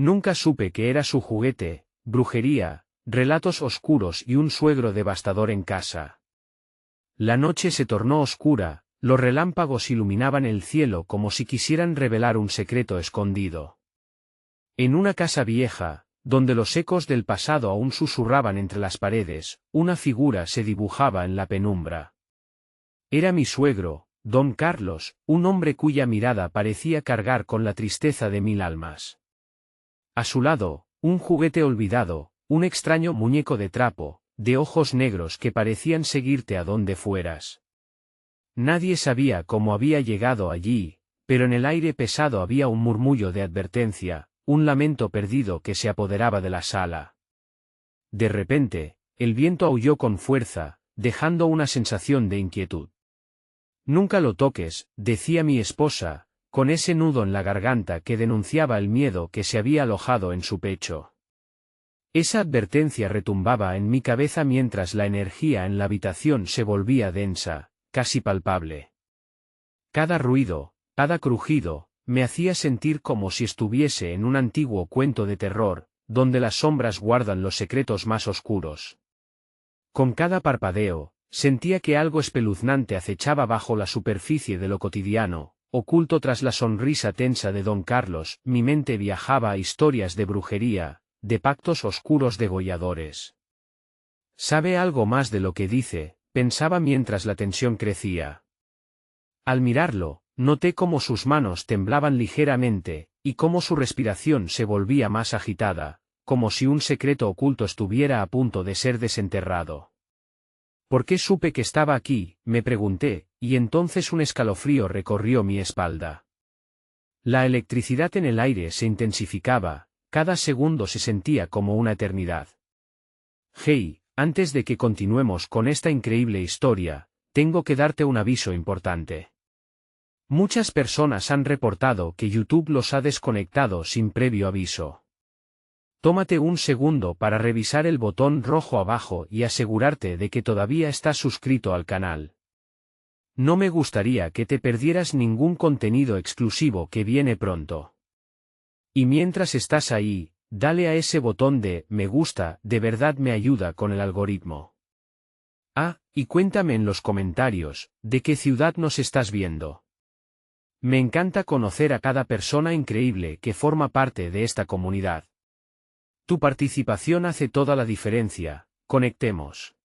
Nunca supe que era su juguete, brujería, relatos oscuros y un suegro devastador en casa. La noche se tornó oscura, los relámpagos iluminaban el cielo como si quisieran revelar un secreto escondido. En una casa vieja, donde los ecos del pasado aún susurraban entre las paredes, una figura se dibujaba en la penumbra. Era mi suegro, don Carlos, un hombre cuya mirada parecía cargar con la tristeza de 1000 almas. A su lado, un juguete olvidado, un extraño muñeco de trapo, de ojos negros que parecían seguirte a donde fueras. Nadie sabía cómo había llegado allí, pero en el aire pesado había un murmullo de advertencia, un lamento perdido que se apoderaba de la sala. De repente, el viento aulló con fuerza, dejando una sensación de inquietud. «Nunca lo toques», decía mi esposa, con ese nudo en la garganta que denunciaba el miedo que se había alojado en su pecho. Esa advertencia retumbaba en mi cabeza mientras la energía en la habitación se volvía densa, casi palpable. Cada ruido, cada crujido, me hacía sentir como si estuviese en un antiguo cuento de terror, donde las sombras guardan los secretos más oscuros. Con cada parpadeo, sentía que algo espeluznante acechaba bajo la superficie de lo cotidiano, oculto tras la sonrisa tensa de don Carlos. Mi mente viajaba a historias de brujería, de pactos oscuros degolladores. «Sabe algo más de lo que dice», pensaba mientras la tensión crecía. Al mirarlo, noté cómo sus manos temblaban ligeramente, y cómo su respiración se volvía más agitada, como si un secreto oculto estuviera a punto de ser desenterrado. «¿Por qué supe que estaba aquí?», me pregunté, y entonces un escalofrío recorrió mi espalda. La electricidad en el aire se intensificaba, cada segundo se sentía como una eternidad. «Hey, antes de que continuemos con esta increíble historia, tengo que darte un aviso importante. Muchas personas han reportado que YouTube los ha desconectado sin previo aviso. Tómate un segundo para revisar el botón rojo abajo y asegurarte de que todavía estás suscrito al canal. No me gustaría que te perdieras ningún contenido exclusivo que viene pronto. Y mientras estás ahí, dale a ese botón de me gusta, de verdad me ayuda con el algoritmo. Ah, y cuéntame en los comentarios, ¿de qué ciudad nos estás viendo? Me encanta conocer a cada persona increíble que forma parte de esta comunidad. Tu participación hace toda la diferencia, conectemos».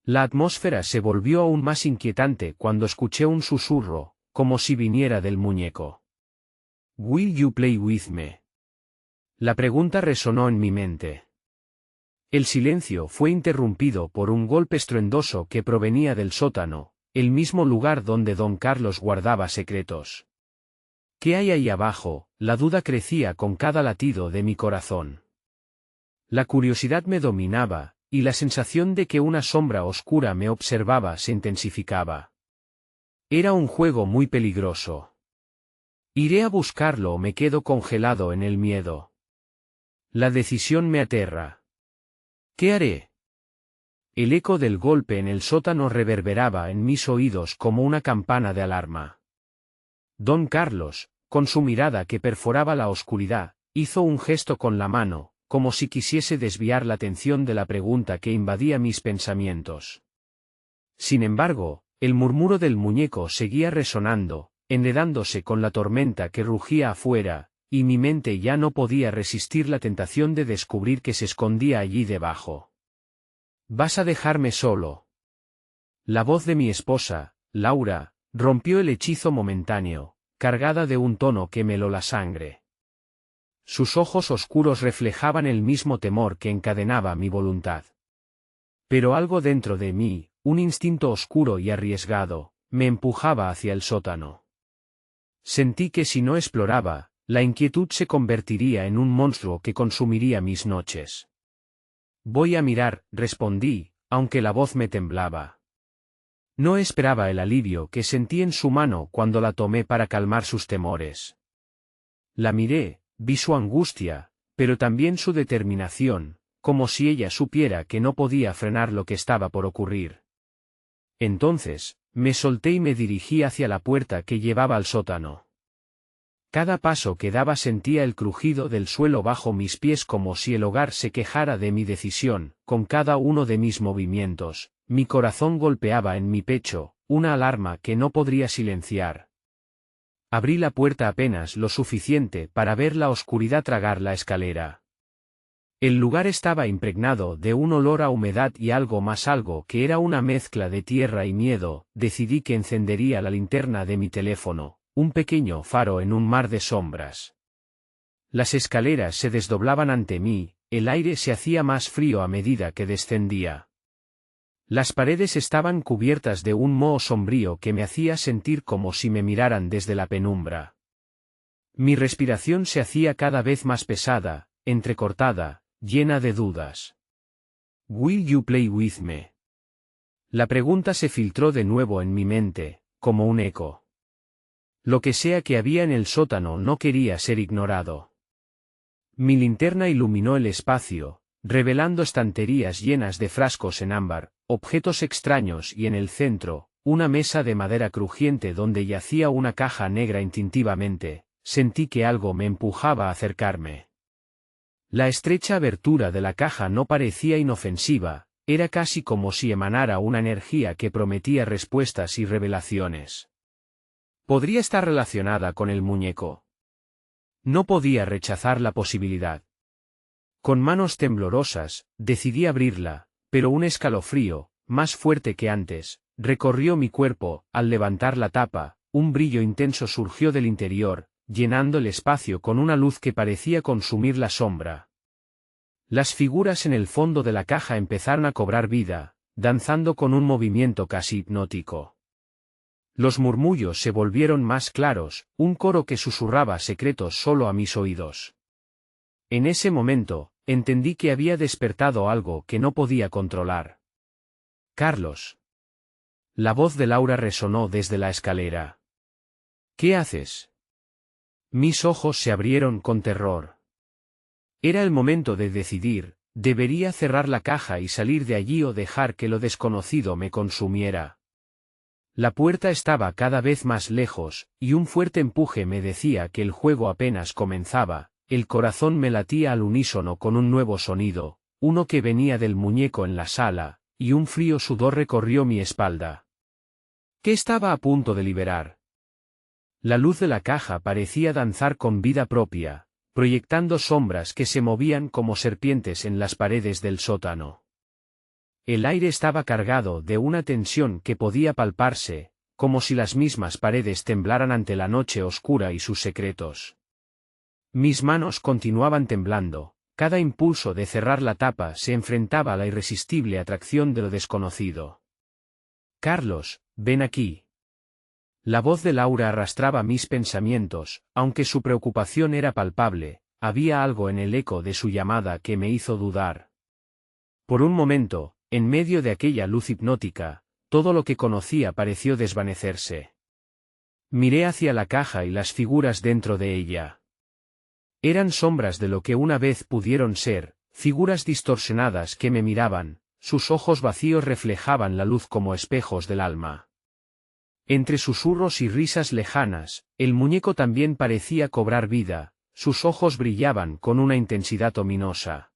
La atmósfera se volvió aún más inquietante cuando escuché un susurro, como si viniera del muñeco. «Will you play with me?». La pregunta resonó en mi mente. El silencio fue interrumpido por un golpe estruendoso que provenía del sótano, el mismo lugar donde don Carlos guardaba secretos. «¿Qué hay ahí abajo?», la duda crecía con cada latido de mi corazón. La curiosidad me dominaba, y la sensación de que una sombra oscura me observaba se intensificaba. Era un juego muy peligroso. ¿Iré a buscarlo o me quedo congelado en el miedo? La decisión me aterra. ¿Qué haré? El eco del golpe en el sótano reverberaba en mis oídos como una campana de alarma. Don Carlos, con su mirada que perforaba la oscuridad, hizo un gesto con la mano, como si quisiese desviar la atención de la pregunta que invadía mis pensamientos. Sin embargo, el murmuro del muñeco seguía resonando, enredándose con la tormenta que rugía afuera, y mi mente ya no podía resistir la tentación de descubrir que se escondía allí debajo. «¿Vas a dejarme solo?». La voz de mi esposa, Laura, rompió el hechizo momentáneo, cargada de un tono que me heló la sangre. Sus ojos oscuros reflejaban el mismo temor que encadenaba mi voluntad. Pero algo dentro de mí, un instinto oscuro y arriesgado, me empujaba hacia el sótano. Sentí que si no exploraba, la inquietud se convertiría en un monstruo que consumiría mis noches. «Voy a mirar», respondí, aunque la voz me temblaba. No esperaba el alivio que sentí en su mano cuando la tomé para calmar sus temores. La miré. Vi su angustia, pero también su determinación, como si ella supiera que no podía frenar lo que estaba por ocurrir. Entonces, me solté y me dirigí hacia la puerta que llevaba al sótano. Cada paso que daba sentía el crujido del suelo bajo mis pies como si el hogar se quejara de mi decisión. Con cada uno de mis movimientos, mi corazón golpeaba en mi pecho, una alarma que no podría silenciar. Abrí la puerta apenas lo suficiente para ver la oscuridad tragar la escalera. El lugar estaba impregnado de un olor a humedad y algo más, algo que era una mezcla de tierra y miedo. Decidí que encendería la linterna de mi teléfono, un pequeño faro en un mar de sombras. Las escaleras se desdoblaban ante mí, el aire se hacía más frío a medida que descendía. Las paredes estaban cubiertas de un moho sombrío que me hacía sentir como si me miraran desde la penumbra. Mi respiración se hacía cada vez más pesada, entrecortada, llena de dudas. ¿Will you play with me? La pregunta se filtró de nuevo en mi mente, como un eco. Lo que sea que había en el sótano no quería ser ignorado. Mi linterna iluminó el espacio, revelando estanterías llenas de frascos en ámbar, objetos extraños y en el centro, una mesa de madera crujiente donde yacía una caja negra. Instintivamente, sentí que algo me empujaba a acercarme. La estrecha abertura de la caja no parecía inofensiva, era casi como si emanara una energía que prometía respuestas y revelaciones. ¿Podría estar relacionada con el muñeco? No podía rechazar la posibilidad. Con manos temblorosas, decidí abrirla, pero un escalofrío, más fuerte que antes, recorrió mi cuerpo. Al levantar la tapa, un brillo intenso surgió del interior, llenando el espacio con una luz que parecía consumir la sombra. Las figuras en el fondo de la caja empezaron a cobrar vida, danzando con un movimiento casi hipnótico. Los murmullos se volvieron más claros, un coro que susurraba secretos solo a mis oídos. En ese momento, entendí que había despertado algo que no podía controlar. Carlos. La voz de Laura resonó desde la escalera. ¿Qué haces? Mis ojos se abrieron con terror. Era el momento de decidir, debería cerrar la caja y salir de allí o dejar que lo desconocido me consumiera. La puerta estaba cada vez más lejos, y un fuerte empuje me decía que el juego apenas comenzaba. El corazón me latía al unísono con un nuevo sonido, uno que venía del muñeco en la sala, y un frío sudor recorrió mi espalda. ¿Qué estaba a punto de liberar? La luz de la caja parecía danzar con vida propia, proyectando sombras que se movían como serpientes en las paredes del sótano. El aire estaba cargado de una tensión que podía palparse, como si las mismas paredes temblaran ante la noche oscura y sus secretos. Mis manos continuaban temblando, cada impulso de cerrar la tapa se enfrentaba a la irresistible atracción de lo desconocido. Carlos, ven aquí. La voz de Laura arrastraba mis pensamientos, aunque su preocupación era palpable, había algo en el eco de su llamada que me hizo dudar. Por un momento, en medio de aquella luz hipnótica, todo lo que conocía pareció desvanecerse. Miré hacia la caja y las figuras dentro de ella. Eran sombras de lo que una vez pudieron ser, figuras distorsionadas que me miraban, sus ojos vacíos reflejaban la luz como espejos del alma. Entre susurros y risas lejanas, el muñeco también parecía cobrar vida, sus ojos brillaban con una intensidad ominosa.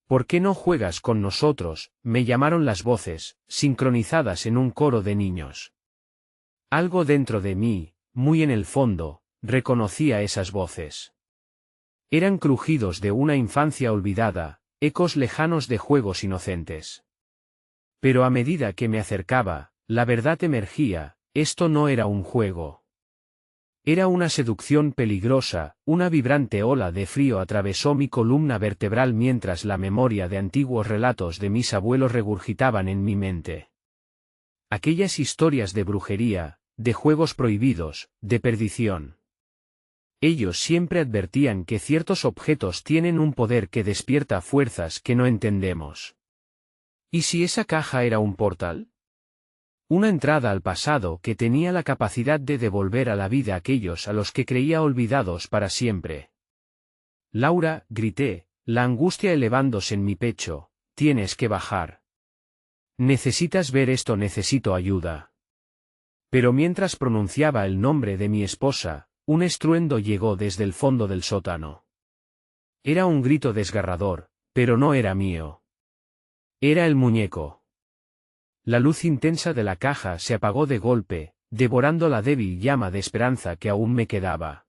¿Por qué no juegas con nosotros?, me llamaron las voces, sincronizadas en un coro de niños. Algo dentro de mí, muy en el fondo, reconocía esas voces. Eran crujidos de una infancia olvidada, ecos lejanos de juegos inocentes. Pero a medida que me acercaba, la verdad emergía, esto no era un juego. Era una seducción peligrosa, una vibrante ola de frío atravesó mi columna vertebral mientras la memoria de antiguos relatos de mis abuelos regurgitaban en mi mente. Aquellas historias de brujería, de juegos prohibidos, de perdición. Ellos siempre advertían que ciertos objetos tienen un poder que despierta fuerzas que no entendemos. ¿Y si esa caja era un portal? Una entrada al pasado que tenía la capacidad de devolver a la vida a aquellos a los que creía olvidados para siempre. Laura, grité, la angustia elevándose en mi pecho, tienes que bajar. Necesitas ver esto, necesito ayuda. Pero mientras pronunciaba el nombre de mi esposa, un estruendo llegó desde el fondo del sótano. Era un grito desgarrador, pero no era mío. Era el muñeco. La luz intensa de la caja se apagó de golpe, devorando la débil llama de esperanza que aún me quedaba.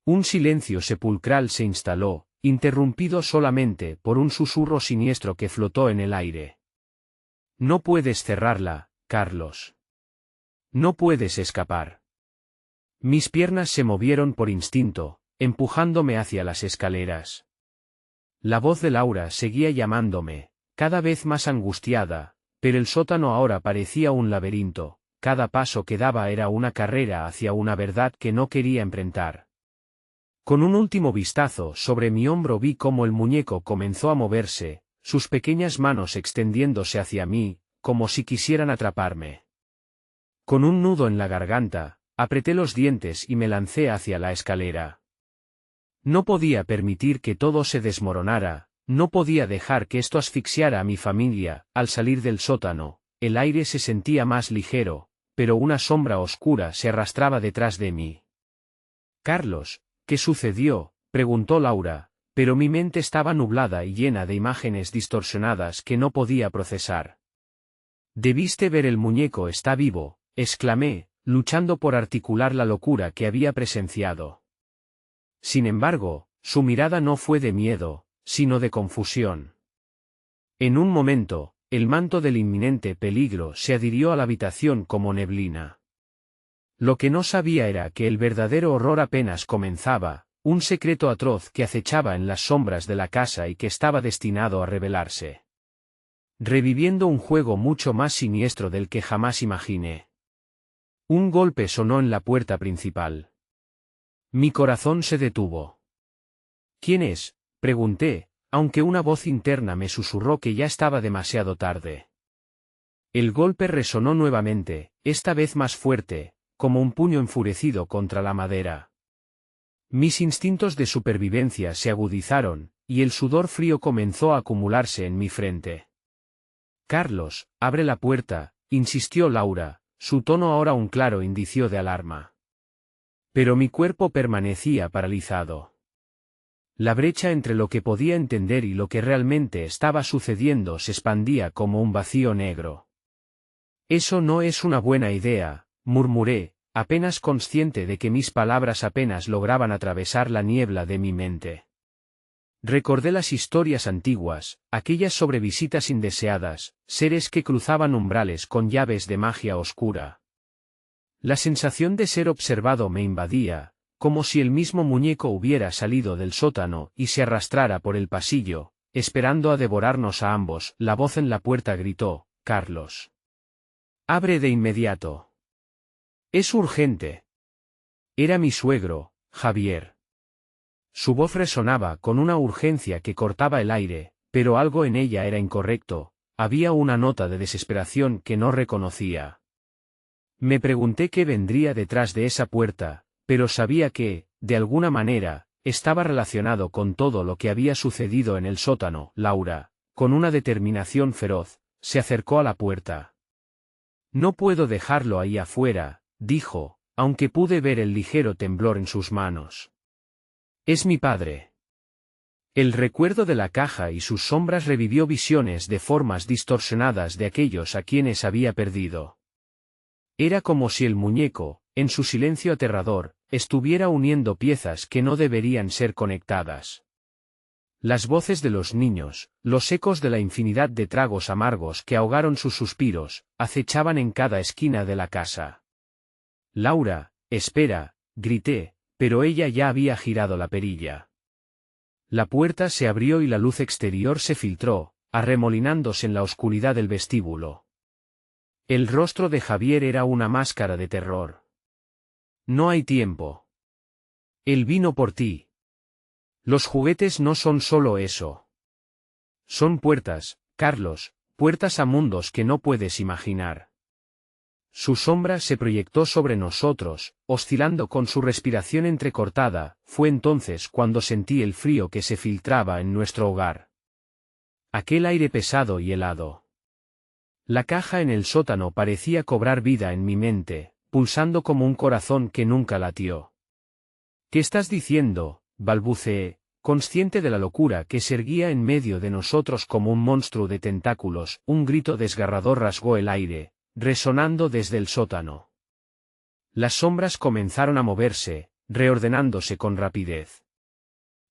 Un silencio sepulcral se instaló, interrumpido solamente por un susurro siniestro que flotó en el aire. No puedes cerrarla, Carlos. No puedes escapar. Mis piernas se movieron por instinto, empujándome hacia las escaleras. La voz de Laura seguía llamándome, cada vez más angustiada, pero el sótano ahora parecía un laberinto, cada paso que daba era una carrera hacia una verdad que no quería enfrentar. Con un último vistazo sobre mi hombro vi cómo el muñeco comenzó a moverse, sus pequeñas manos extendiéndose hacia mí, como si quisieran atraparme. Con un nudo en la garganta, apreté los dientes y me lancé hacia la escalera. No podía permitir que todo se desmoronara, no podía dejar que esto asfixiara a mi familia. Al salir del sótano, el aire se sentía más ligero, pero una sombra oscura se arrastraba detrás de mí. Carlos, ¿qué sucedió?, preguntó Laura, pero mi mente estaba nublada y llena de imágenes distorsionadas que no podía procesar. Debiste ver, el muñeco está vivo, exclamé, luchando por articular la locura que había presenciado. Sin embargo, su mirada no fue de miedo, sino de confusión. En un momento, el manto del inminente peligro se adhirió a la habitación como neblina. Lo que no sabía era que el verdadero horror apenas comenzaba, un secreto atroz que acechaba en las sombras de la casa y que estaba destinado a revelarse. Reviviendo un juego mucho más siniestro del que jamás imaginé. Un golpe sonó en la puerta principal. Mi corazón se detuvo. ¿Quién es?, pregunté, aunque una voz interna me susurró que ya estaba demasiado tarde. El golpe resonó nuevamente, esta vez más fuerte, como un puño enfurecido contra la madera. Mis instintos de supervivencia se agudizaron, y el sudor frío comenzó a acumularse en mi frente. Carlos, abre la puerta, insistió Laura, su tono ahora un claro indicio de alarma. Pero mi cuerpo permanecía paralizado. La brecha entre lo que podía entender y lo que realmente estaba sucediendo se expandía como un vacío negro. Eso no es una buena idea, murmuré, apenas consciente de que mis palabras apenas lograban atravesar la niebla de mi mente. Recordé las historias antiguas, aquellas sobre visitas indeseadas, seres que cruzaban umbrales con llaves de magia oscura. La sensación de ser observado me invadía, como si el mismo muñeco hubiera salido del sótano y se arrastrara por el pasillo, esperando a devorarnos a ambos. La voz en la puerta gritó: «Carlos. Abre de inmediato. Es urgente». Era mi suegro, Javier. Su voz resonaba con una urgencia que cortaba el aire, pero algo en ella era incorrecto, había una nota de desesperación que no reconocía. Me pregunté qué vendría detrás de esa puerta, pero sabía que, de alguna manera, estaba relacionado con todo lo que había sucedido en el sótano. Laura, con una determinación feroz, se acercó a la puerta. «No puedo dejarlo ahí afuera», dijo, aunque pude ver el ligero temblor en sus manos. «Es mi padre». El recuerdo de la caja y sus sombras revivió visiones de formas distorsionadas de aquellos a quienes había perdido. Era como si el muñeco, en su silencio aterrador, estuviera uniendo piezas que no deberían ser conectadas. Las voces de los niños, los ecos de la infinidad de tragos amargos que ahogaron sus suspiros, acechaban en cada esquina de la casa. «Laura, espera», grité, pero ella ya había girado la perilla. La puerta se abrió y la luz exterior se filtró, arremolinándose en la oscuridad del vestíbulo. El rostro de Javier era una máscara de terror. «No hay tiempo. Él vino por ti. Los juguetes no son solo eso. Son puertas, Carlos, puertas a mundos que no puedes imaginar». Su sombra se proyectó sobre nosotros, oscilando con su respiración entrecortada. Fue entonces cuando sentí el frío que se filtraba en nuestro hogar. Aquel aire pesado y helado. La caja en el sótano parecía cobrar vida en mi mente, pulsando como un corazón que nunca latió. ¿Qué estás diciendo?, balbuceé, consciente de la locura que se erguía en medio de nosotros como un monstruo de tentáculos. Un grito desgarrador rasgó el aire, resonando desde el sótano. Las sombras comenzaron a moverse, reordenándose con rapidez.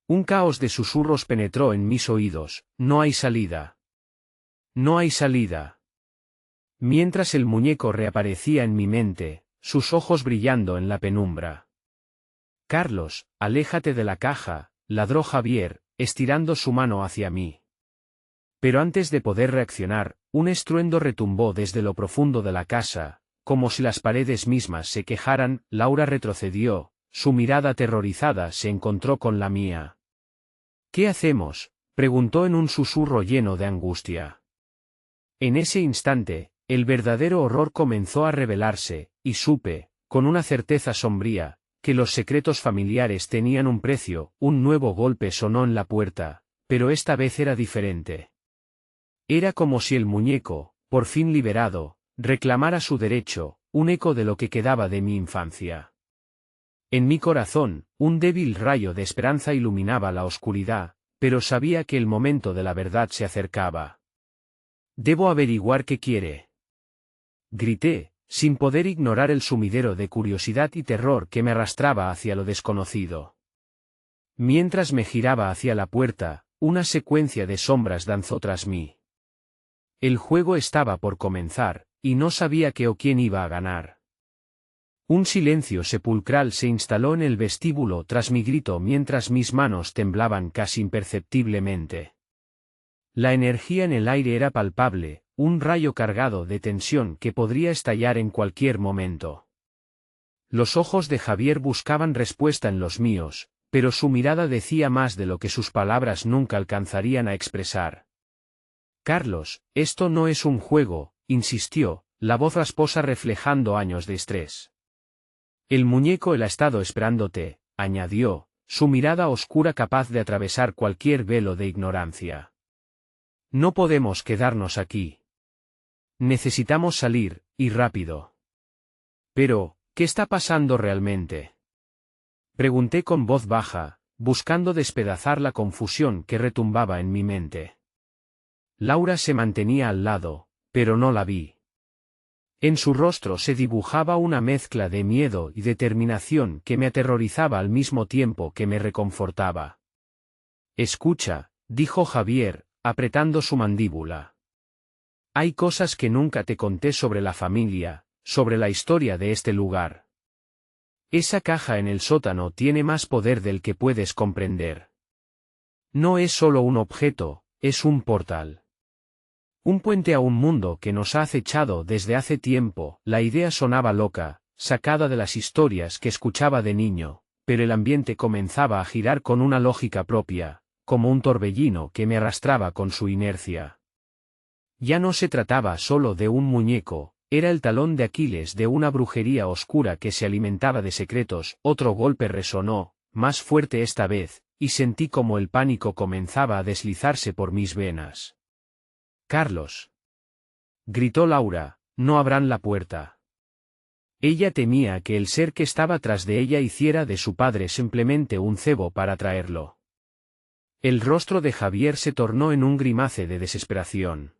Un caos de susurros penetró en mis oídos. No hay salida. No hay salida. Mientras el muñeco reaparecía en mi mente, sus ojos brillando en la penumbra. Carlos, aléjate de la caja, ladró Javier, estirando su mano hacia mí. Pero antes de poder reaccionar, un estruendo retumbó desde lo profundo de la casa, como si las paredes mismas se quejaran. Laura retrocedió, su mirada aterrorizada se encontró con la mía. ¿Qué hacemos?, preguntó en un susurro lleno de angustia. En ese instante, el verdadero horror comenzó a revelarse, y supe, con una certeza sombría, que los secretos familiares tenían un precio. Un nuevo golpe sonó en la puerta, pero esta vez era diferente. Era como si el muñeco, por fin liberado, reclamara su derecho, un eco de lo que quedaba de mi infancia. En mi corazón, un débil rayo de esperanza iluminaba la oscuridad, pero sabía que el momento de la verdad se acercaba. Debo averiguar qué quiere. Grité, sin poder ignorar el sumidero de curiosidad y terror que me arrastraba hacia lo desconocido. Mientras me giraba hacia la puerta, una secuencia de sombras danzó tras mí. El juego estaba por comenzar, y no sabía qué o quién iba a ganar. Un silencio sepulcral se instaló en el vestíbulo tras mi grito mientras mis manos temblaban casi imperceptiblemente. La energía en el aire era palpable, un rayo cargado de tensión que podría estallar en cualquier momento. Los ojos de Javier buscaban respuesta en los míos, pero su mirada decía más de lo que sus palabras nunca alcanzarían a expresar. Carlos, esto no es un juego, insistió, la voz rasposa reflejando años de estrés. El muñeco ha estado esperándote, añadió, su mirada oscura capaz de atravesar cualquier velo de ignorancia. No podemos quedarnos aquí. Necesitamos salir, y rápido. Pero, ¿qué está pasando realmente?, pregunté con voz baja, buscando despedazar la confusión que retumbaba en mi mente. Laura se mantenía al lado, pero no la vi. En su rostro se dibujaba una mezcla de miedo y determinación que me aterrorizaba al mismo tiempo que me reconfortaba. Escucha, dijo Javier, apretando su mandíbula. Hay cosas que nunca te conté sobre la familia, sobre la historia de este lugar. Esa caja en el sótano tiene más poder del que puedes comprender. No es solo un objeto, es un portal. Un puente a un mundo que nos ha acechado desde hace tiempo. La idea sonaba loca, sacada de las historias que escuchaba de niño, pero el ambiente comenzaba a girar con una lógica propia, como un torbellino que me arrastraba con su inercia. Ya no se trataba solo de un muñeco, era el talón de Aquiles de una brujería oscura que se alimentaba de secretos. Otro golpe resonó, más fuerte esta vez, y sentí como el pánico comenzaba a deslizarse por mis venas. Carlos, gritó Laura, no abran la puerta. Ella temía que el ser que estaba tras de ella hiciera de su padre simplemente un cebo para atraerlo. El rostro de Javier se tornó en un grimace de desesperación.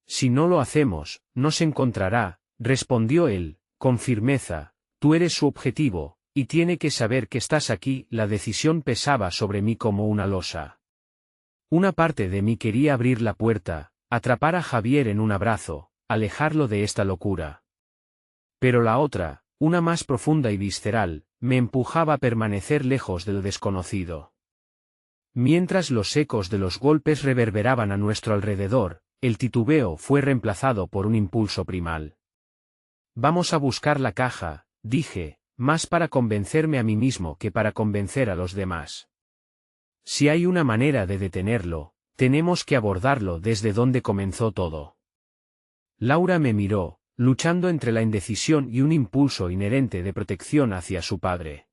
Si no lo hacemos, nos encontrará, respondió él, con firmeza, tú eres su objetivo, y tiene que saber que estás aquí. La decisión pesaba sobre mí como una losa. Una parte de mí quería abrir la puerta, atrapar a Javier en un abrazo, alejarlo de esta locura. Pero la otra, una más profunda y visceral, me empujaba a permanecer lejos de lo desconocido. Mientras los ecos de los golpes reverberaban a nuestro alrededor, el titubeo fue reemplazado por un impulso primal. Vamos a buscar la caja, dije, más para convencerme a mí mismo que para convencer a los demás. Si hay una manera de detenerlo, tenemos que abordarlo desde donde comenzó todo. Laura me miró, luchando entre la indecisión y un impulso inherente de protección hacia su padre.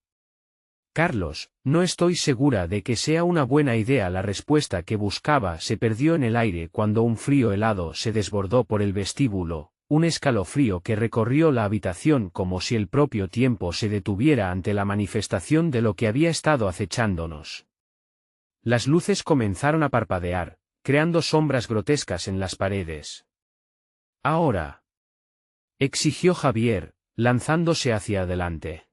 Carlos, no estoy segura de que sea una buena idea. La respuesta que buscaba se perdió en el aire cuando un frío helado se desbordó por el vestíbulo, un escalofrío que recorrió la habitación como si el propio tiempo se detuviera ante la manifestación de lo que había estado acechándonos. Las luces comenzaron a parpadear, creando sombras grotescas en las paredes. «Ahora», exigió Javier, lanzándose hacia adelante.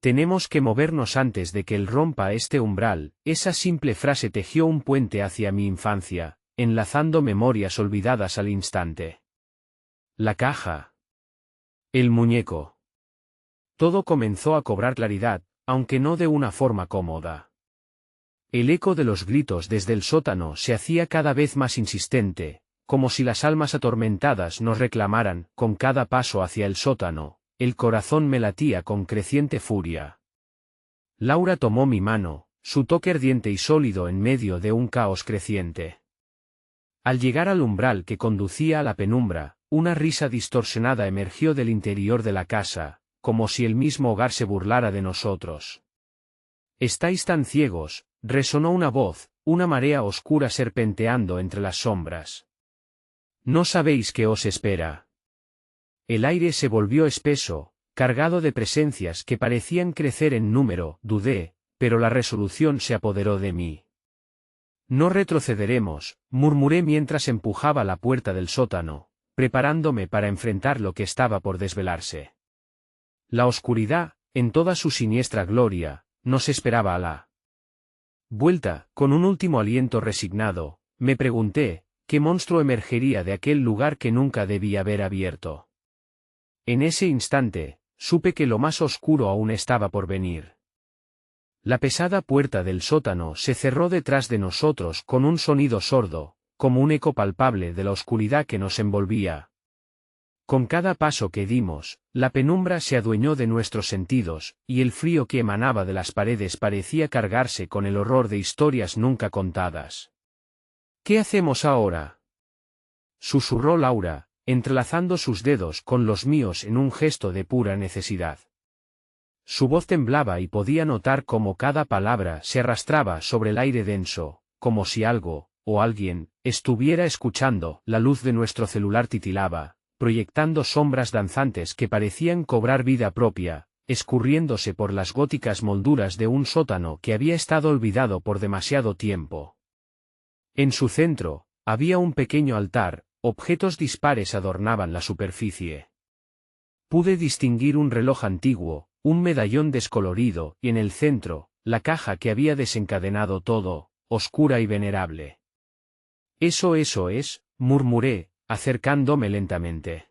«Tenemos que movernos antes de que él rompa este umbral». Esa simple frase tejió un puente hacia mi infancia, enlazando memorias olvidadas al instante. La caja. El muñeco. Todo comenzó a cobrar claridad, aunque no de una forma cómoda. El eco de los gritos desde el sótano se hacía cada vez más insistente, como si las almas atormentadas nos reclamaran. Con cada paso hacia el sótano, el corazón me latía con creciente furia. Laura tomó mi mano, su toque ardiente y sólido en medio de un caos creciente. Al llegar al umbral que conducía a la penumbra, una risa distorsionada emergió del interior de la casa, como si el mismo hogar se burlara de nosotros. «Estáis tan ciegos», resonó una voz, una marea oscura serpenteando entre las sombras. «¿No sabéis qué os espera?». El aire se volvió espeso, cargado de presencias que parecían crecer en número. Dudé, pero la resolución se apoderó de mí. «No retrocederemos», murmuré mientras empujaba la puerta del sótano, preparándome para enfrentar lo que estaba por desvelarse. La oscuridad, en toda su siniestra gloria, nos esperaba a la vuelta. Con un último aliento resignado, me pregunté, ¿qué monstruo emergería de aquel lugar que nunca debía haber abierto? En ese instante, supe que lo más oscuro aún estaba por venir. La pesada puerta del sótano se cerró detrás de nosotros con un sonido sordo, como un eco palpable de la oscuridad que nos envolvía. Con cada paso que dimos, la penumbra se adueñó de nuestros sentidos, y el frío que emanaba de las paredes parecía cargarse con el horror de historias nunca contadas. «¿Qué hacemos ahora?», susurró Laura, entrelazando sus dedos con los míos en un gesto de pura necesidad. Su voz temblaba y podía notar cómo cada palabra se arrastraba sobre el aire denso, como si algo, o alguien, estuviera escuchando. La luz de nuestro celular titilaba, proyectando sombras danzantes que parecían cobrar vida propia, escurriéndose por las góticas molduras de un sótano que había estado olvidado por demasiado tiempo. En su centro, había un pequeño altar, objetos dispares adornaban la superficie. Pude distinguir un reloj antiguo, un medallón descolorido, y en el centro, la caja que había desencadenado todo, oscura y venerable. Eso es», murmuré, acercándome lentamente.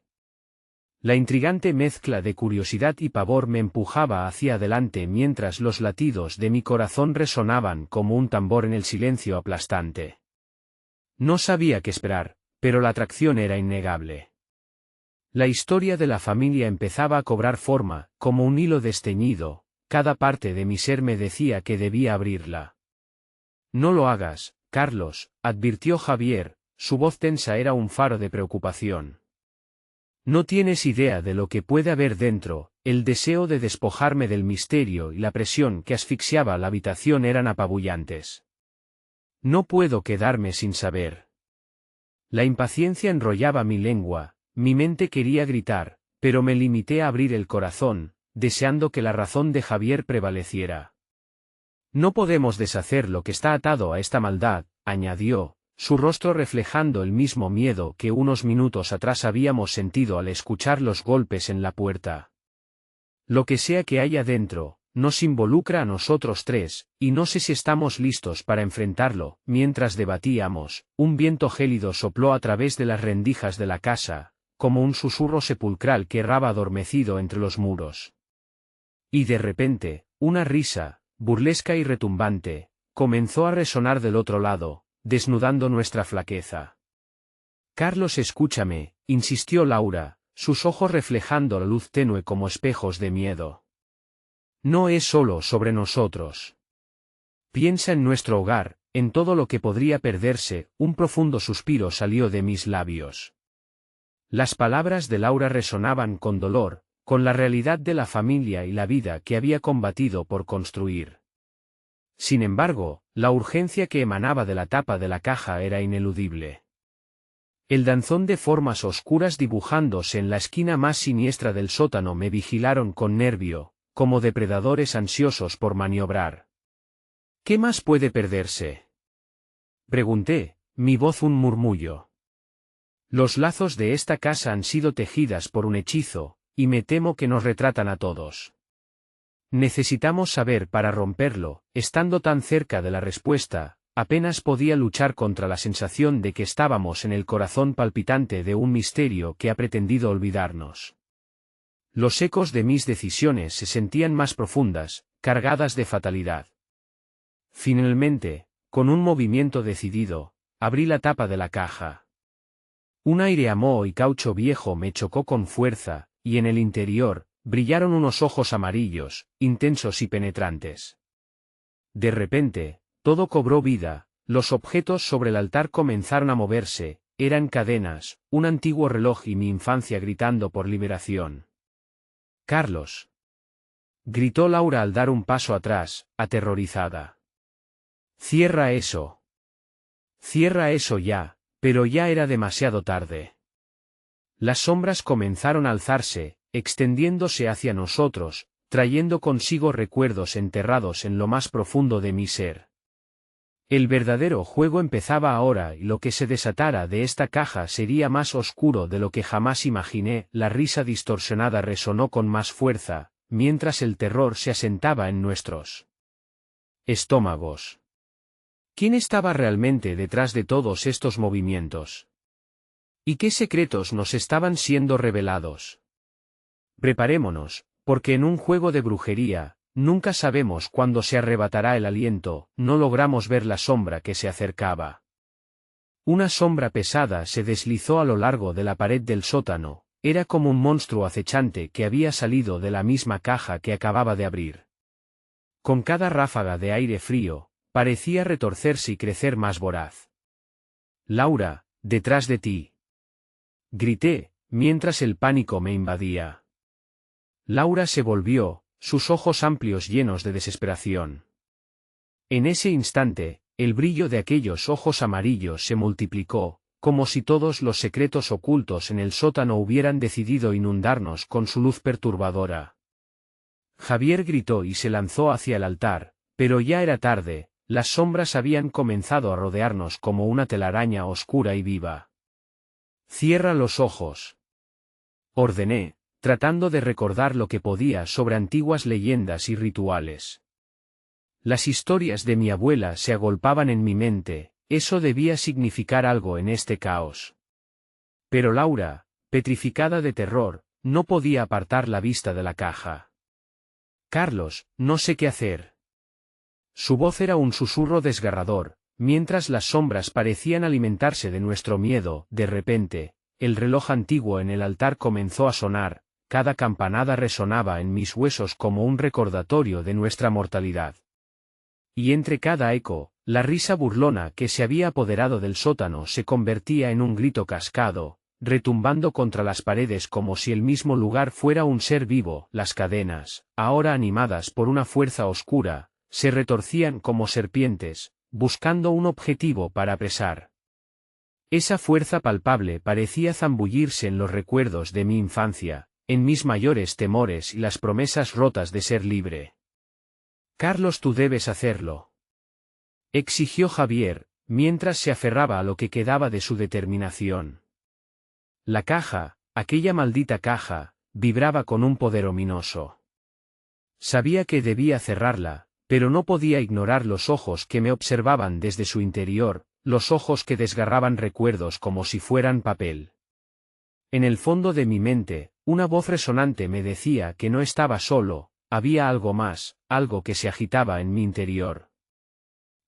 La intrigante mezcla de curiosidad y pavor me empujaba hacia adelante mientras los latidos de mi corazón resonaban como un tambor en el silencio aplastante. No sabía qué esperar, pero la atracción era innegable. La historia de la familia empezaba a cobrar forma, como un hilo desteñido. Cada parte de mi ser me decía que debía abrirla. «No lo hagas, Carlos», advirtió Javier, su voz tensa era un faro de preocupación. «No tienes idea de lo que puede haber dentro». El deseo de despojarme del misterio y la presión que asfixiaba la habitación eran apabullantes. «No puedo quedarme sin saber». La impaciencia enrollaba mi lengua, mi mente quería gritar, pero me limité a abrir el corazón, deseando que la razón de Javier prevaleciera. «No podemos deshacer lo que está atado a esta maldad», añadió, su rostro reflejando el mismo miedo que unos minutos atrás habíamos sentido al escuchar los golpes en la puerta. «Lo que sea que haya dentro, nos involucra a nosotros tres, y no sé si estamos listos para enfrentarlo». Mientras debatíamos, un viento gélido sopló a través de las rendijas de la casa, como un susurro sepulcral que erraba adormecido entre los muros. Y de repente, una risa, burlesca y retumbante, comenzó a resonar del otro lado, desnudando nuestra flaqueza. «Carlos, escúchame», insistió Laura, sus ojos reflejando la luz tenue como espejos de miedo. «No es solo sobre nosotros. Piensa en nuestro hogar, en todo lo que podría perderse». Un profundo suspiro salió de mis labios. Las palabras de Laura resonaban con dolor, con la realidad de la familia y la vida que había combatido por construir. Sin embargo, la urgencia que emanaba de la tapa de la caja era ineludible. El danzón de formas oscuras dibujándose en la esquina más siniestra del sótano me vigilaron con nervio, como depredadores ansiosos por maniobrar. ¿Qué más puede perderse? Pregunté, mi voz un murmullo. Los lazos de esta casa han sido tejidas por un hechizo, y me temo que nos retratan a todos. Necesitamos saber para romperlo. Estando tan cerca de la respuesta, apenas podía luchar contra la sensación de que estábamos en el corazón palpitante de un misterio que ha pretendido olvidarnos. Los ecos de mis decisiones se sentían más profundas, cargadas de fatalidad. Finalmente, con un movimiento decidido, abrí la tapa de la caja. Un aire a moho y caucho viejo me chocó con fuerza, y en el interior, brillaron unos ojos amarillos, intensos y penetrantes. De repente, todo cobró vida, los objetos sobre el altar comenzaron a moverse, eran cadenas, un antiguo reloj y mi infancia gritando por liberación. «Carlos», gritó Laura al dar un paso atrás, aterrorizada. «Cierra eso. Cierra eso ya», pero ya era demasiado tarde. Las sombras comenzaron a alzarse, extendiéndose hacia nosotros, trayendo consigo recuerdos enterrados en lo más profundo de mi ser. El verdadero juego empezaba ahora y lo que se desatara de esta caja sería más oscuro de lo que jamás imaginé. La risa distorsionada resonó con más fuerza, mientras el terror se asentaba en nuestros estómagos. ¿Quién estaba realmente detrás de todos estos movimientos? ¿Y qué secretos nos estaban siendo revelados? Preparémonos, porque en un juego de brujería, nunca sabemos cuándo se arrebatará el aliento. No logramos ver la sombra que se acercaba. Una sombra pesada se deslizó a lo largo de la pared del sótano, era como un monstruo acechante que había salido de la misma caja que acababa de abrir. Con cada ráfaga de aire frío, parecía retorcerse y crecer más voraz. «Laura, detrás de ti», grité, mientras el pánico me invadía. Laura se volvió, sus ojos amplios llenos de desesperación. En ese instante, el brillo de aquellos ojos amarillos se multiplicó, como si todos los secretos ocultos en el sótano hubieran decidido inundarnos con su luz perturbadora. Javier gritó y se lanzó hacia el altar, pero ya era tarde, las sombras habían comenzado a rodearnos como una telaraña oscura y viva. «Cierra los ojos», ordené, tratando de recordar lo que podía sobre antiguas leyendas y rituales. Las historias de mi abuela se agolpaban en mi mente, eso debía significar algo en este caos. Pero Laura, petrificada de terror, no podía apartar la vista de la caja. «Carlos, no sé qué hacer». Su voz era un susurro desgarrador, mientras las sombras parecían alimentarse de nuestro miedo. De repente, el reloj antiguo en el altar comenzó a sonar, cada campanada resonaba en mis huesos como un recordatorio de nuestra mortalidad. Y entre cada eco, la risa burlona que se había apoderado del sótano se convertía en un grito cascado, retumbando contra las paredes como si el mismo lugar fuera un ser vivo. Las cadenas, ahora animadas por una fuerza oscura, se retorcían como serpientes, buscando un objetivo para apresar. Esa fuerza palpable parecía zambullirse en los recuerdos de mi infancia, en mis mayores temores y las promesas rotas de ser libre. «Carlos, tú debes hacerlo», exigió Javier, mientras se aferraba a lo que quedaba de su determinación. La caja, aquella maldita caja, vibraba con un poder ominoso. Sabía que debía cerrarla, pero no podía ignorar los ojos que me observaban desde su interior, los ojos que desgarraban recuerdos como si fueran papel. En el fondo de mi mente, una voz resonante me decía que no estaba solo, había algo más, algo que se agitaba en mi interior.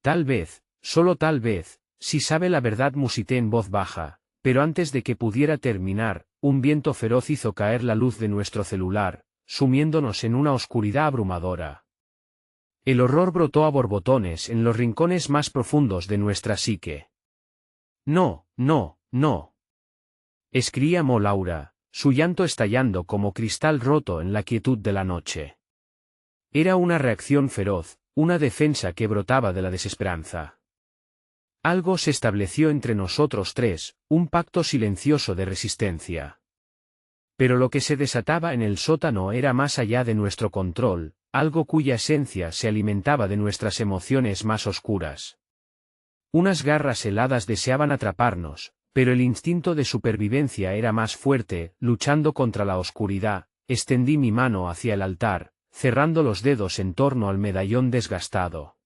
Tal vez, solo tal vez, si sabe la verdad, musité en voz baja, pero antes de que pudiera terminar, un viento feroz hizo caer la luz de nuestro celular, sumiéndonos en una oscuridad abrumadora. El horror brotó a borbotones en los rincones más profundos de nuestra psique. «No, no, no», exclamó Laura, su llanto estallando como cristal roto en la quietud de la noche. Era una reacción feroz, una defensa que brotaba de la desesperanza. Algo se estableció entre nosotros tres, un pacto silencioso de resistencia. Pero lo que se desataba en el sótano era más allá de nuestro control, algo cuya esencia se alimentaba de nuestras emociones más oscuras. Unas garras heladas deseaban atraparnos, pero el instinto de supervivencia era más fuerte, luchando contra la oscuridad. Extendí mi mano hacia el altar, cerrando los dedos en torno al medallón desgastado.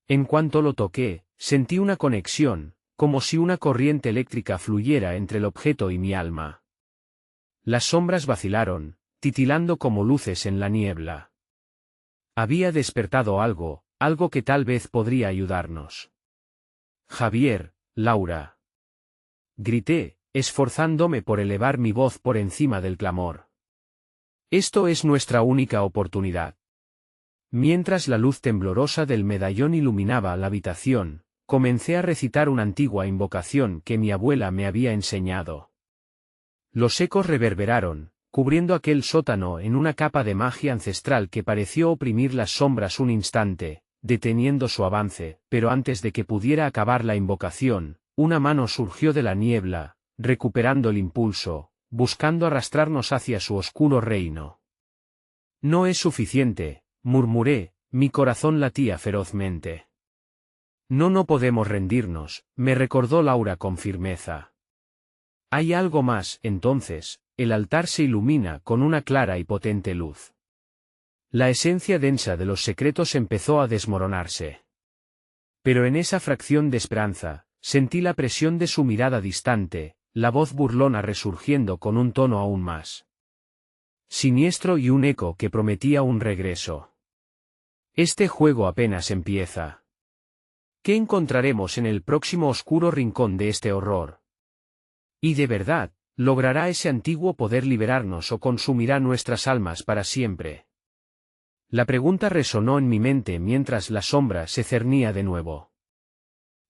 En cuanto lo toqué, sentí una conexión, como si una corriente eléctrica fluyera entre el objeto y mi alma. Las sombras vacilaron, titilando como luces en la niebla. Había despertado algo, algo que tal vez podría ayudarnos. Javier, Laura. Grité, esforzándome por elevar mi voz por encima del clamor. Esto es nuestra única oportunidad. Mientras la luz temblorosa del medallón iluminaba la habitación, comencé a recitar una antigua invocación que mi abuela me había enseñado. Los ecos reverberaron, cubriendo aquel sótano en una capa de magia ancestral que pareció oprimir las sombras un instante, deteniendo su avance, pero antes de que pudiera acabar la invocación, una mano surgió de la niebla, recuperando el impulso, buscando arrastrarnos hacia su oscuro reino. No es suficiente, murmuré, mi corazón latía ferozmente. No podemos rendirnos, me recordó Laura con firmeza. Hay algo más, entonces, el altar se ilumina con una clara y potente luz. La esencia densa de los secretos empezó a desmoronarse. Pero en esa fracción de esperanza, sentí la presión de su mirada distante, la voz burlona resurgiendo con un tono aún más siniestro y un eco que prometía un regreso. Este juego apenas empieza. ¿Qué encontraremos en el próximo oscuro rincón de este horror? Y de verdad, ¿logrará ese antiguo poder liberarnos o consumirá nuestras almas para siempre? La pregunta resonó en mi mente mientras la sombra se cernía de nuevo.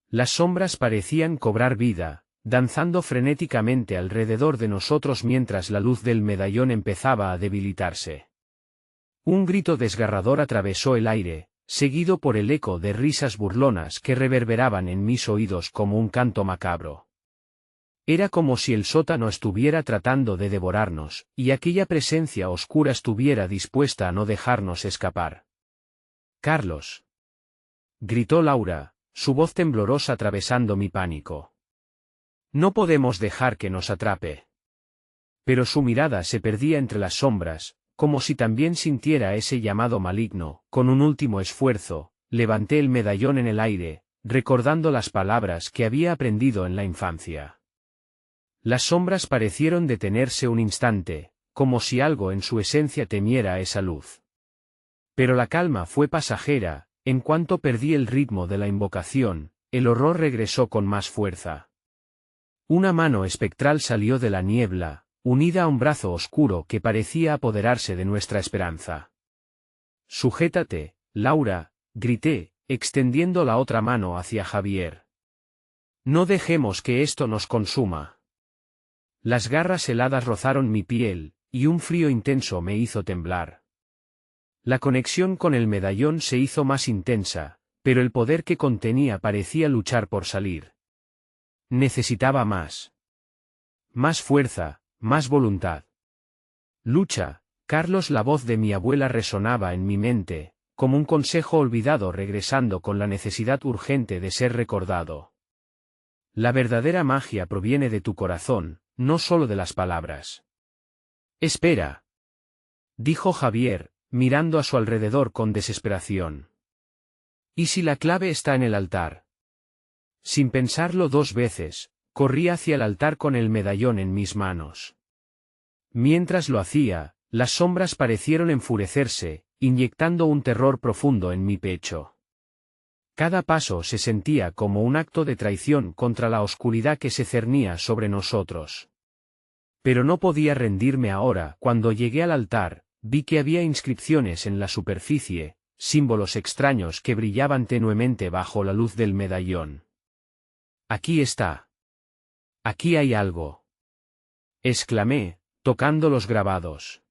Las sombras parecían cobrar vida, danzando frenéticamente alrededor de nosotros mientras la luz del medallón empezaba a debilitarse. Un grito desgarrador atravesó el aire, seguido por el eco de risas burlonas que reverberaban en mis oídos como un canto macabro. Era como si el sótano estuviera tratando de devorarnos, y aquella presencia oscura estuviera dispuesta a no dejarnos escapar. «Carlos», gritó Laura, su voz temblorosa atravesando mi pánico. «No podemos dejar que nos atrape». Pero su mirada se perdía entre las sombras, como si también sintiera ese llamado maligno. Con un último esfuerzo, levanté el medallón en el aire, recordando las palabras que había aprendido en la infancia. Las sombras parecieron detenerse un instante, como si algo en su esencia temiera esa luz. Pero la calma fue pasajera, en cuanto perdí el ritmo de la invocación, el horror regresó con más fuerza. Una mano espectral salió de la niebla, unida a un brazo oscuro que parecía apoderarse de nuestra esperanza. «Sujétate, Laura», grité, extendiendo la otra mano hacia Javier. «No dejemos que esto nos consuma». Las garras heladas rozaron mi piel, y un frío intenso me hizo temblar. La conexión con el medallón se hizo más intensa, pero el poder que contenía parecía luchar por salir. Necesitaba más. Más fuerza, más voluntad. «Lucha, Carlos». La voz de mi abuela resonaba en mi mente, como un consejo olvidado regresando con la necesidad urgente de ser recordado. La verdadera magia proviene de tu corazón, no solo de las palabras. «Espera», dijo Javier, mirando a su alrededor con desesperación. «¿Y si la clave está en el altar?» Sin pensarlo dos veces, corrí hacia el altar con el medallón en mis manos. Mientras lo hacía, las sombras parecieron enfurecerse, inyectando un terror profundo en mi pecho. Cada paso se sentía como un acto de traición contra la oscuridad que se cernía sobre nosotros. Pero no podía rendirme ahora. Cuando llegué al altar, vi que había inscripciones en la superficie, símbolos extraños que brillaban tenuemente bajo la luz del medallón. «Aquí está. Aquí hay algo», exclamé, tocando los grabados.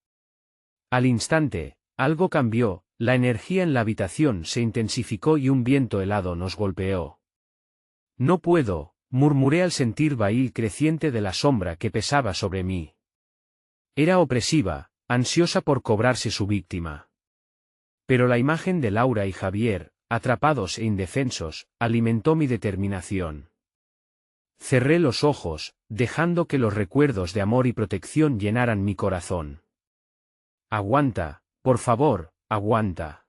Al instante, algo cambió, la energía en la habitación se intensificó y un viento helado nos golpeó. No puedo, murmuré al sentir vaivén creciente de la sombra que pesaba sobre mí. Era opresiva, ansiosa por cobrarse su víctima. Pero la imagen de Laura y Javier, atrapados e indefensos, alimentó mi determinación. Cerré los ojos, dejando que los recuerdos de amor y protección llenaran mi corazón. Aguanta, por favor, aguanta.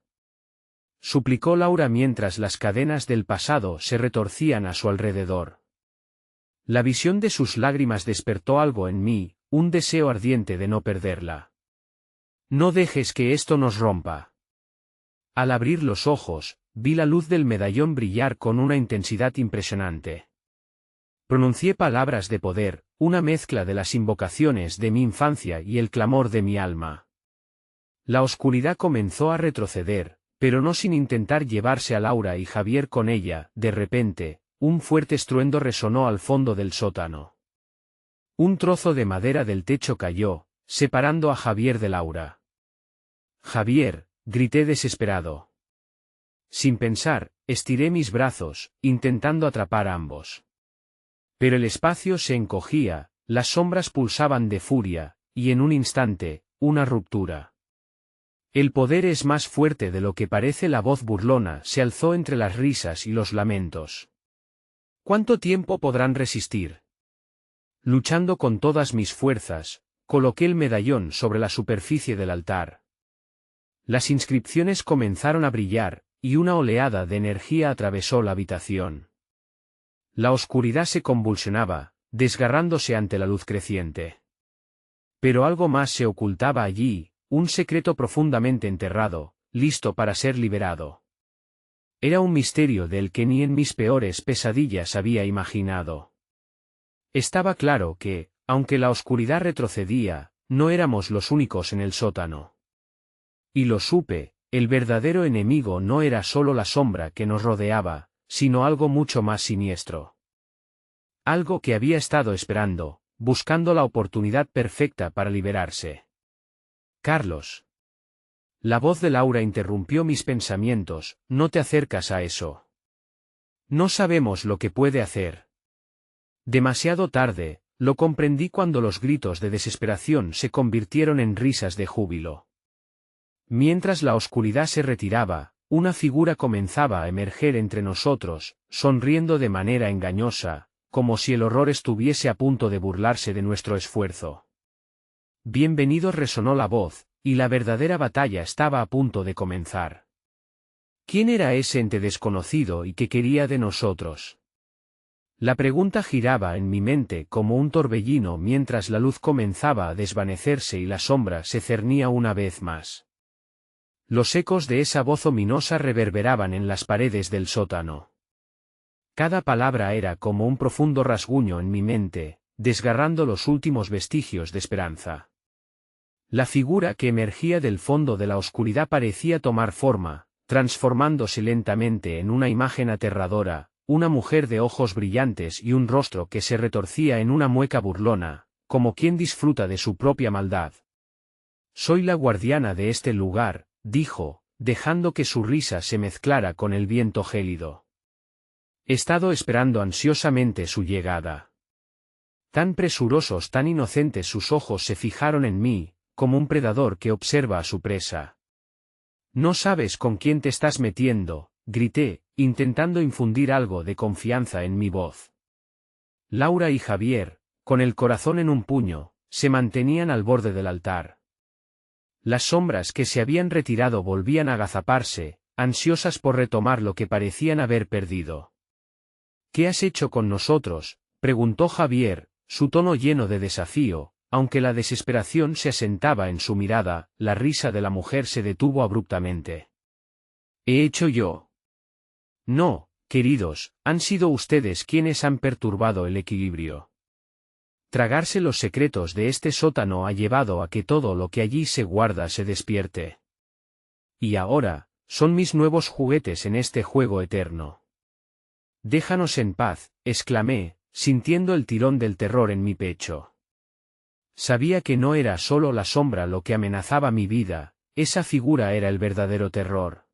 Suplicó Laura mientras las cadenas del pasado se retorcían a su alrededor. La visión de sus lágrimas despertó algo en mí, un deseo ardiente de no perderla. No dejes que esto nos rompa. Al abrir los ojos, vi la luz del medallón brillar con una intensidad impresionante. Pronuncié palabras de poder, una mezcla de las invocaciones de mi infancia y el clamor de mi alma. La oscuridad comenzó a retroceder, pero no sin intentar llevarse a Laura y Javier con ella. De repente, un fuerte estruendo resonó al fondo del sótano. Un trozo de madera del techo cayó, separando a Javier de Laura. «Javier», grité desesperado. Sin pensar, estiré mis brazos, intentando atrapar a ambos. Pero el espacio se encogía, las sombras pulsaban de furia, y en un instante, una ruptura. «El poder es más fuerte de lo que parece». La voz burlona se alzó entre las risas y los lamentos. «¿Cuánto tiempo podrán resistir?». Luchando con todas mis fuerzas, coloqué el medallón sobre la superficie del altar. Las inscripciones comenzaron a brillar, y una oleada de energía atravesó la habitación. La oscuridad se convulsionaba, desgarrándose ante la luz creciente. Pero algo más se ocultaba allí, un secreto profundamente enterrado, listo para ser liberado. Era un misterio del que ni en mis peores pesadillas había imaginado. Estaba claro que, aunque la oscuridad retrocedía, no éramos los únicos en el sótano. Y lo supe, el verdadero enemigo no era solo la sombra que nos rodeaba, sino algo mucho más siniestro. Algo que había estado esperando, buscando la oportunidad perfecta para liberarse. «Carlos». La voz de Laura interrumpió mis pensamientos. «No te acercas a eso. No sabemos lo que puede hacer». Demasiado tarde, lo comprendí cuando los gritos de desesperación se convirtieron en risas de júbilo. Mientras la oscuridad se retiraba, una figura comenzaba a emerger entre nosotros, sonriendo de manera engañosa, como si el horror estuviese a punto de burlarse de nuestro esfuerzo. «Bienvenidos», resonó la voz, y la verdadera batalla estaba a punto de comenzar. ¿Quién era ese ente desconocido y qué quería de nosotros? La pregunta giraba en mi mente como un torbellino mientras la luz comenzaba a desvanecerse y la sombra se cernía una vez más. Los ecos de esa voz ominosa reverberaban en las paredes del sótano. Cada palabra era como un profundo rasguño en mi mente, desgarrando los últimos vestigios de esperanza. La figura que emergía del fondo de la oscuridad parecía tomar forma, transformándose lentamente en una imagen aterradora, una mujer de ojos brillantes y un rostro que se retorcía en una mueca burlona, como quien disfruta de su propia maldad. «Soy la guardiana de este lugar», dijo, dejando que su risa se mezclara con el viento gélido. «He estado esperando ansiosamente su llegada». Tan presurosos, tan inocentes, sus ojos se fijaron en mí, como un predador que observa a su presa. «No sabes con quién te estás metiendo», grité, intentando infundir algo de confianza en mi voz. Laura y Javier, con el corazón en un puño, se mantenían al borde del altar. Las sombras que se habían retirado volvían a agazaparse, ansiosas por retomar lo que parecían haber perdido. «¿Qué has hecho con nosotros?», preguntó Javier, su tono lleno de desafío, aunque la desesperación se asentaba en su mirada. La risa de la mujer se detuvo abruptamente. «¿He hecho yo?». «No, queridos, han sido ustedes quienes han perturbado el equilibrio. Tragarse los secretos de este sótano ha llevado a que todo lo que allí se guarda se despierte. Y ahora, son mis nuevos juguetes en este juego eterno». «Déjanos en paz», exclamé, sintiendo el tirón del terror en mi pecho. Sabía que no era solo la sombra lo que amenazaba mi vida, esa figura era el verdadero terror.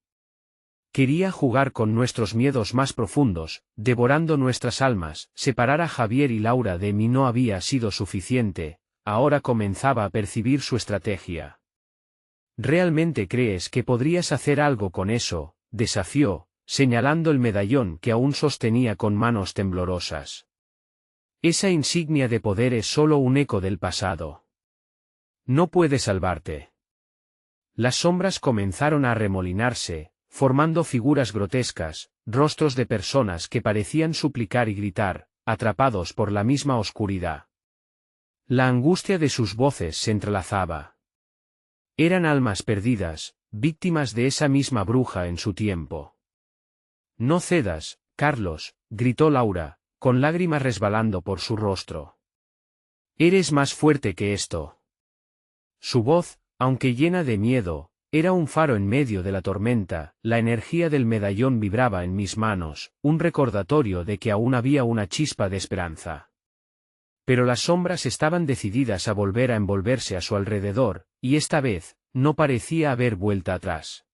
Quería jugar con nuestros miedos más profundos, devorando nuestras almas. Separar a Javier y Laura de mí no había sido suficiente, ahora comenzaba a percibir su estrategia. ¿Realmente crees que podrías hacer algo con eso?, desafió, señalando el medallón que aún sostenía con manos temblorosas. Esa insignia de poder es solo un eco del pasado. No puede salvarte. Las sombras comenzaron a arremolinarse, formando figuras grotescas, rostros de personas que parecían suplicar y gritar, atrapados por la misma oscuridad. La angustia de sus voces se entrelazaba. Eran almas perdidas, víctimas de esa misma bruja en su tiempo. No cedas, Carlos, gritó Laura, con lágrimas resbalando por su rostro. Eres más fuerte que esto. Su voz, aunque llena de miedo, era un faro en medio de la tormenta. La energía del medallón vibraba en mis manos, un recordatorio de que aún había una chispa de esperanza. Pero las sombras estaban decididas a volver a envolverse a su alrededor, y esta vez, no parecía haber vuelta atrás.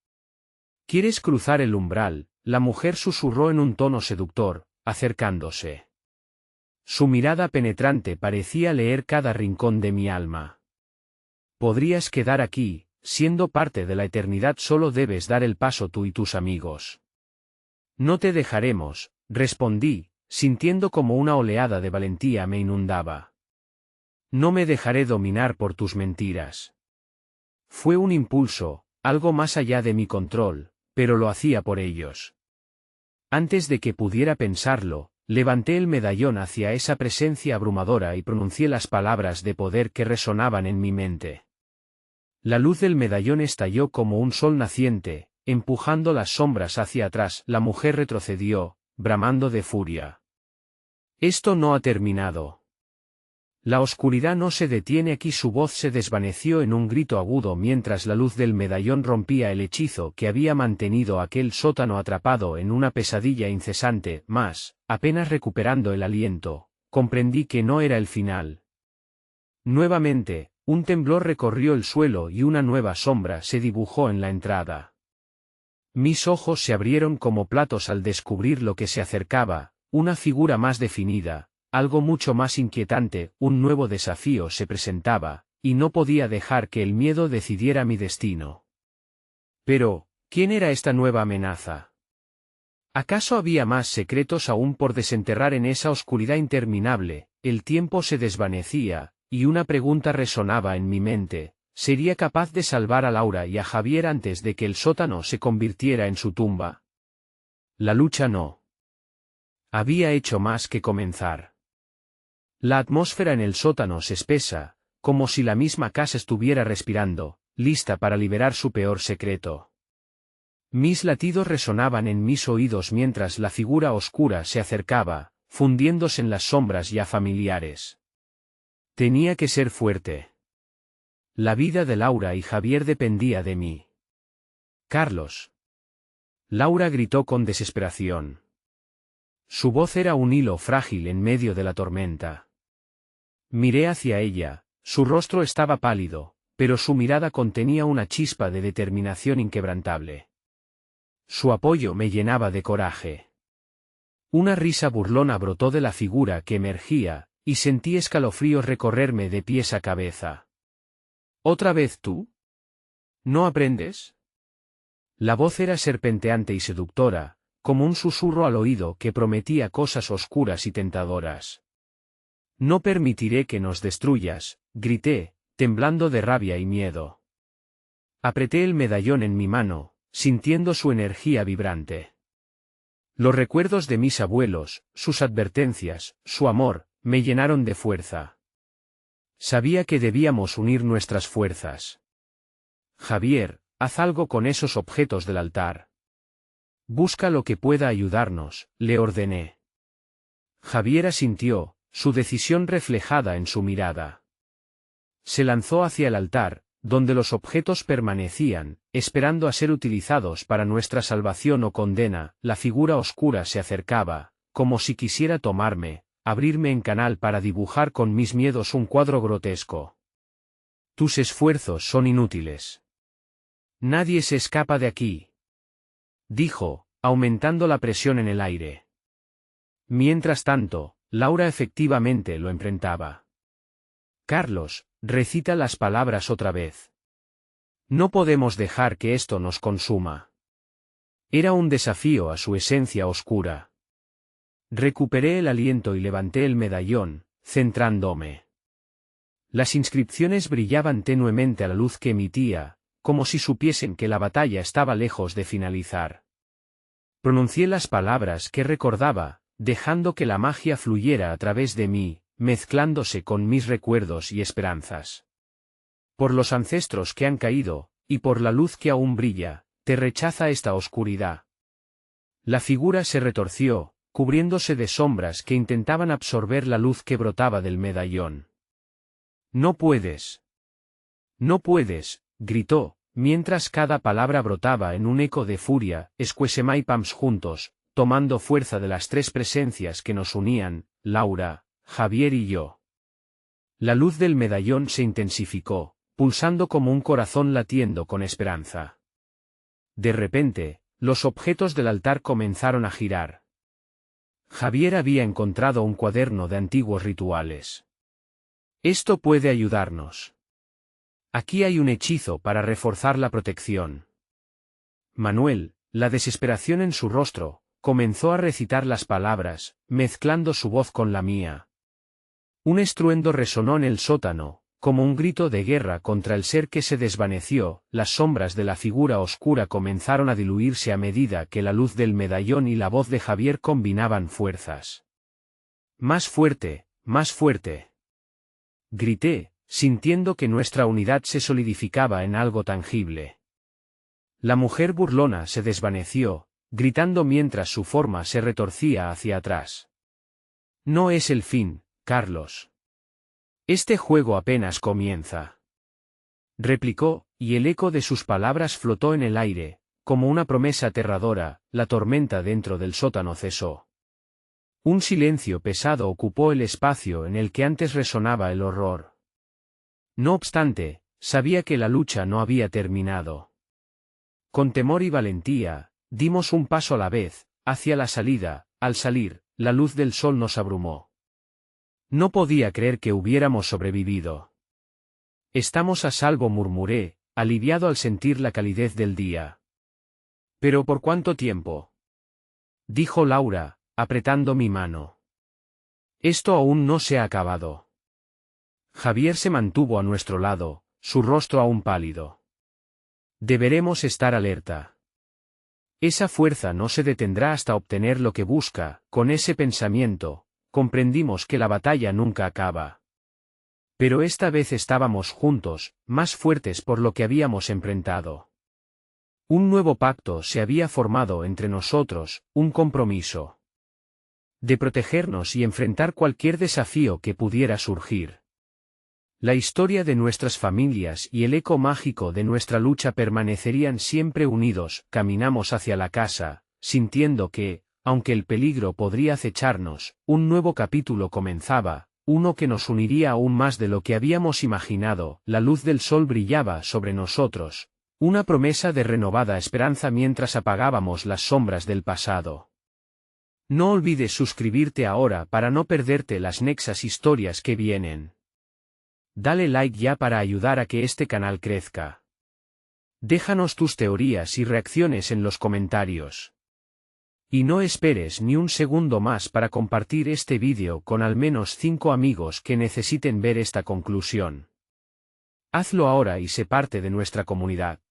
¿Quieres cruzar el umbral?, la mujer susurró en un tono seductor, acercándose. Su mirada penetrante parecía leer cada rincón de mi alma. Podrías quedar aquí, siendo parte de la eternidad, solo debes dar el paso tú y tus amigos. No te dejaremos, respondí, sintiendo como una oleada de valentía me inundaba. No me dejaré dominar por tus mentiras. Fue un impulso, algo más allá de mi control, pero lo hacía por ellos. Antes de que pudiera pensarlo, levanté el medallón hacia esa presencia abrumadora y pronuncié las palabras de poder que resonaban en mi mente. La luz del medallón estalló como un sol naciente, empujando las sombras hacia atrás. La mujer retrocedió, bramando de furia. Esto no ha terminado. La oscuridad no se detiene aquí. Su voz se desvaneció en un grito agudo mientras la luz del medallón rompía el hechizo que había mantenido aquel sótano atrapado en una pesadilla incesante. Mas, apenas recuperando el aliento, comprendí que no era el final. Nuevamente, un temblor recorrió el suelo y una nueva sombra se dibujó en la entrada. Mis ojos se abrieron como platos al descubrir lo que se acercaba, una figura más definida. Algo mucho más inquietante. Un nuevo desafío se presentaba, y no podía dejar que el miedo decidiera mi destino. Pero, ¿quién era esta nueva amenaza? ¿Acaso había más secretos aún por desenterrar en esa oscuridad interminable? El tiempo se desvanecía, y una pregunta resonaba en mi mente: ¿sería capaz de salvar a Laura y a Javier antes de que el sótano se convirtiera en su tumba? La lucha no había hecho más que comenzar. La atmósfera en el sótano se espesa, como si la misma casa estuviera respirando, lista para liberar su peor secreto. Mis latidos resonaban en mis oídos mientras la figura oscura se acercaba, fundiéndose en las sombras ya familiares. Tenía que ser fuerte. La vida de Laura y Javier dependía de mí. Carlos. Laura gritó con desesperación. Su voz era un hilo frágil en medio de la tormenta. Miré hacia ella, su rostro estaba pálido, pero su mirada contenía una chispa de determinación inquebrantable. Su apoyo me llenaba de coraje. Una risa burlona brotó de la figura que emergía, y sentí escalofríos recorrerme de pies a cabeza. ¿Otra vez tú? ¿No aprendes? La voz era serpenteante y seductora, como un susurro al oído que prometía cosas oscuras y tentadoras. No permitiré que nos destruyas, grité, temblando de rabia y miedo. Apreté el medallón en mi mano, sintiendo su energía vibrante. Los recuerdos de mis abuelos, sus advertencias, su amor, me llenaron de fuerza. Sabía que debíamos unir nuestras fuerzas. Javier, haz algo con esos objetos del altar. Busca lo que pueda ayudarnos, le ordené. Javier asintió, su decisión reflejada en su mirada. Se lanzó hacia el altar, donde los objetos permanecían, esperando a ser utilizados para nuestra salvación o condena. La figura oscura se acercaba, como si quisiera tomarme, abrirme en canal para dibujar con mis miedos un cuadro grotesco. Tus esfuerzos son inútiles. Nadie se escapa de aquí. dijo, aumentando la presión en el aire. Mientras tanto, Laura efectivamente lo enfrentaba. Carlos, recita las palabras otra vez. No podemos dejar que esto nos consuma. Era un desafío a su esencia oscura. Recuperé el aliento y levanté el medallón, centrándome. Las inscripciones brillaban tenuemente a la luz que emitía, como si supiesen que la batalla estaba lejos de finalizar. Pronuncié las palabras que recordaba, dejando que la magia fluyera a través de mí, mezclándose con mis recuerdos y esperanzas. Por los ancestros que han caído, y por la luz que aún brilla, te rechaza esta oscuridad. La figura se retorció, cubriéndose de sombras que intentaban absorber la luz que brotaba del medallón. No puedes. No puedes, gritó, mientras cada palabra brotaba en un eco de furia. Esquesemá y Pams juntos, tomando fuerza de las tres presencias que nos unían, Laura, Javier y yo. La luz del medallón se intensificó, pulsando como un corazón latiendo con esperanza. De repente, los objetos del altar comenzaron a girar. Javier había encontrado un cuaderno de antiguos rituales. Esto puede ayudarnos. Aquí hay un hechizo para reforzar la protección. Manuel, la desesperación en su rostro, comenzó a recitar las palabras, mezclando su voz con la mía. Un estruendo resonó en el sótano, como un grito de guerra contra el ser que se desvaneció. Las sombras de la figura oscura comenzaron a diluirse a medida que la luz del medallón y la voz de Javier combinaban fuerzas. Más fuerte, más fuerte. Grité, sintiendo que nuestra unidad se solidificaba en algo tangible. La mujer burlona se desvaneció, gritando mientras su forma se retorcía hacia atrás. No es el fin, Carlos. Este juego apenas comienza. Replicó, y el eco de sus palabras flotó en el aire, como una promesa aterradora. La tormenta dentro del sótano cesó. Un silencio pesado ocupó el espacio en el que antes resonaba el horror. No obstante, sabía que la lucha no había terminado. Con temor y valentía, dimos un paso a la vez, hacia la salida. Al salir, la luz del sol nos abrumó. No podía creer que hubiéramos sobrevivido. Estamos a salvo, murmuré, aliviado al sentir la calidez del día. ¿Pero por cuánto tiempo?, dijo Laura, apretando mi mano. Esto aún no se ha acabado. Javier se mantuvo a nuestro lado, su rostro aún pálido. Deberemos estar alerta. Esa fuerza no se detendrá hasta obtener lo que busca. Con ese pensamiento, comprendimos que la batalla nunca acaba. Pero esta vez estábamos juntos, más fuertes por lo que habíamos enfrentado. Un nuevo pacto se había formado entre nosotros, un compromiso de protegernos y enfrentar cualquier desafío que pudiera surgir. La historia de nuestras familias y el eco mágico de nuestra lucha permanecerían siempre unidos. Caminamos hacia la casa, sintiendo que, aunque el peligro podría acecharnos, un nuevo capítulo comenzaba, uno que nos uniría aún más de lo que habíamos imaginado. La luz del sol brillaba sobre nosotros, una promesa de renovada esperanza mientras apagábamos las sombras del pasado. No olvides suscribirte ahora para no perderte las nexas historias que vienen. Dale like ya para ayudar a que este canal crezca. Déjanos tus teorías y reacciones en los comentarios. Y no esperes ni un segundo más para compartir este vídeo con al menos 5 amigos que necesiten ver esta conclusión. Hazlo ahora y sé parte de nuestra comunidad.